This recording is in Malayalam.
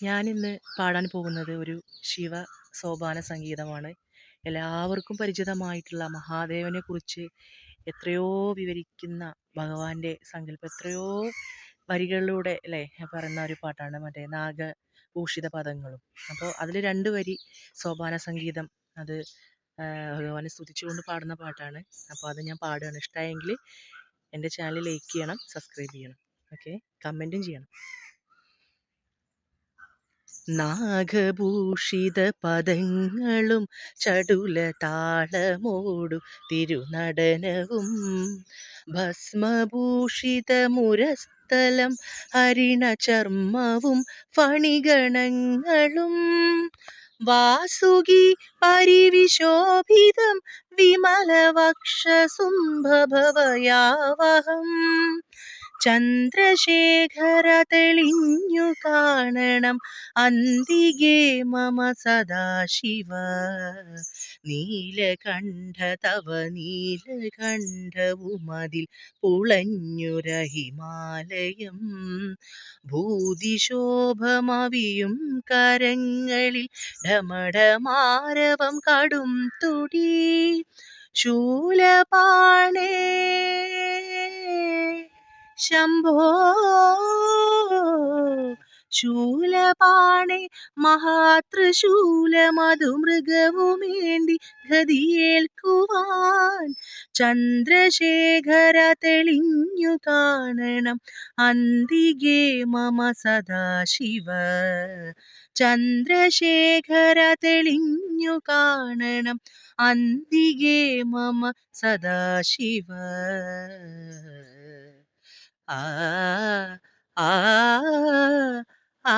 ഞാനിന്ന് പാടാൻ പോകുന്നത് ഒരു ശിവ സോപാന സംഗീതമാണ്. എല്ലാവർക്കും പരിചിതമായിട്ടുള്ള മഹാദേവനെക്കുറിച്ച് എത്രയോ വിവരിക്കുന്ന ഭഗവാന്റെ സങ്കല്പം എത്രയോ വരികളിലൂടെ അല്ലേ പറയുന്ന ഒരു പാട്ടാണ് മറ്റേ നാഗഭൂഷിത പദങ്ങളും. അപ്പോൾ അതിൽ 2 വരി സോപാന സംഗീതം അത് ഭഗവാനെ സ്തുതിച്ചുകൊണ്ട് പാടുന്ന പാട്ടാണ്. അപ്പോൾ അത് ഞാൻ പാടുകയാണ്. ഇഷ്ടമായെങ്കിൽ എൻ്റെ ചാനൽ ലൈക്ക് ചെയ്യണം, സബ്സ്ക്രൈബ് ചെയ്യണം. ഓക്കെ, കമൻറ്റും ചെയ്യണം. നാഗഭൂഷിത പദങ്ങളും ചടുല താളമോടു തിരുനടനവും ഭസ്മഭൂഷിത മുരസ്ഥലം ഹരിണ ചർമ്മവും ഫണിഗണങ്ങളും വാസുകി പരിവിശോഭിതം വിമലവക്ഷസുംഭവയാവഹം ചന്ദ്രശേഖര തെളിഞ്ഞു കാണണം അന്തികേ മമ സദാശിവ നീലകണ്ഠ തവ നീലകണ്ഠവുമതിൽ പുളഞ്ഞുര ഹിമാലയം ഭൂതിശോഭമവിയും കരങ്ങളിൽ ഡമഡമാരവം കടും തുടി ശൂലപാണേ ശംഭോ ശൂലപാണേ മഹാത്രിശൂലമധുമൃഗവുമേന്തി ഗതിയേൽക്കുവാൻ ചന്ദ്രശേഖര തെളിഞ്ഞു കാണണം അന്തികേ മമ സദാശിവ ചന്ദ്രശേഖര തെളിഞ്ഞു കാണണം അന്തികേ മമ സദാശിവ ആ ആ ആ